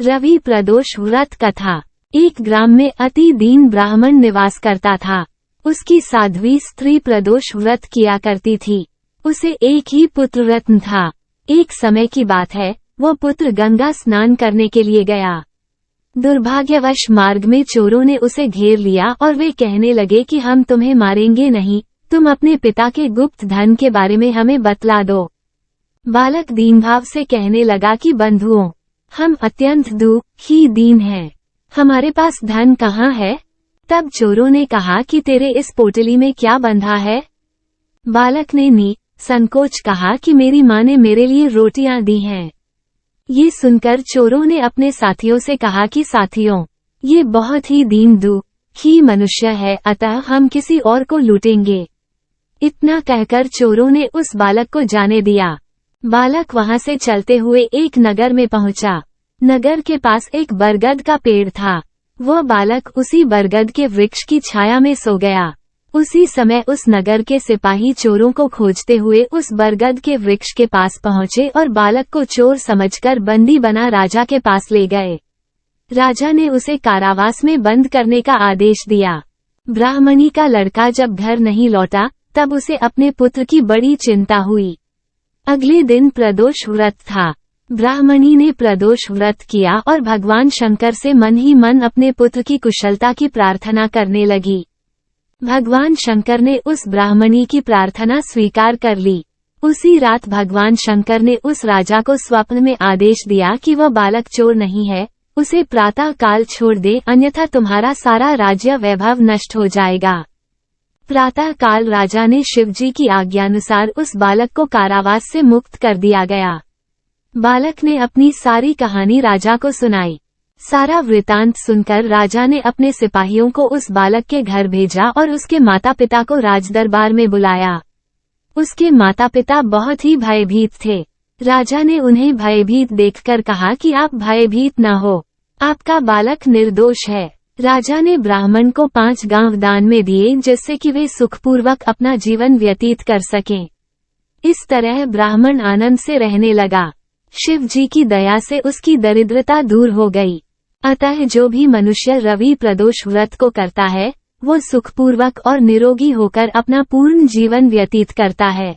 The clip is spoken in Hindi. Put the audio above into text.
रवि प्रदोष व्रत कथा। एक ग्राम में अति दीन ब्राह्मण निवास करता था। उसकी साध्वी स्त्री प्रदोष व्रत किया करती थी। उसे एक ही पुत्र रत्न था। एक समय की बात है, वह पुत्र गंगा स्नान करने के लिए गया। दुर्भाग्यवश मार्ग में चोरों ने उसे घेर लिया और वे कहने लगे कि हम तुम्हें मारेंगे नहीं, तुम अपने पिता के गुप्त धन के बारे में हमें बतला दो। बालक दीनभाव से कहने लगा कि बंधुओं, हम अत्यंत दुखी दीन हैं, हमारे पास धन कहाँ है? तब चोरों ने कहा कि तेरे इस पोटली में क्या बंधा है? बालक ने संकोच कहा कि मेरी माँ ने मेरे लिए रोटियां दी हैं। ये सुनकर चोरों ने अपने साथियों से कहा कि साथियों, ये बहुत ही दीन दुखी मनुष्य है, अतः हम किसी और को लूटेंगे। इतना कहकर चोरों ने उस बालक को जाने दिया। बालक वहां से चलते हुए एक नगर में पहुंचा। नगर के पास एक बरगद का पेड़ था। वह बालक उसी बरगद के वृक्ष की छाया में सो गया। उसी समय उस नगर के सिपाही चोरों को खोजते हुए उस बरगद के वृक्ष के पास पहुंचे और बालक को चोर समझकर बंदी बना राजा के पास ले गए। राजा ने उसे कारावास में बंद करने का आदेश दिया। ब्राह्मणी का लड़का जब घर नहीं लौटा, तब उसे अपने पुत्र की बड़ी चिंता हुई। अगले दिन प्रदोष व्रत था। ब्राह्मणी ने प्रदोष व्रत किया और भगवान शंकर से मन ही मन अपने पुत्र की कुशलता की प्रार्थना करने लगी। भगवान शंकर ने उस ब्राह्मणी की प्रार्थना स्वीकार कर ली। उसी रात भगवान शंकर ने उस राजा को स्वप्न में आदेश दिया कि वह बालक चोर नहीं है, उसे प्रातः काल छोड़ दे, अन्यथा तुम्हारा सारा राज्य वैभव नष्ट हो जाएगा। प्रातः काल राजा ने शिवजी की आज्ञानुसार उस बालक को कारावास से मुक्त कर दिया गया। बालक ने अपनी सारी कहानी राजा को सुनाई। सारा वृतांत सुनकर राजा ने अपने सिपाहियों को उस बालक के घर भेजा और उसके माता पिता को राजदरबार में बुलाया। उसके माता पिता बहुत ही भयभीत थे। राजा ने उन्हें भयभीत देखकर कहा कि आप भयभीत न हो, आपका बालक निर्दोष है। राजा ने ब्राह्मण को 5 गांव दान में दिए, जिससे कि वे सुखपूर्वक अपना जीवन व्यतीत कर सकें। इस तरह ब्राह्मण आनंद से रहने लगा। शिव जी की दया से उसकी दरिद्रता दूर हो गई। अतः जो भी मनुष्य रवि प्रदोष व्रत को करता है, वो सुखपूर्वक और निरोगी होकर अपना पूर्ण जीवन व्यतीत करता है।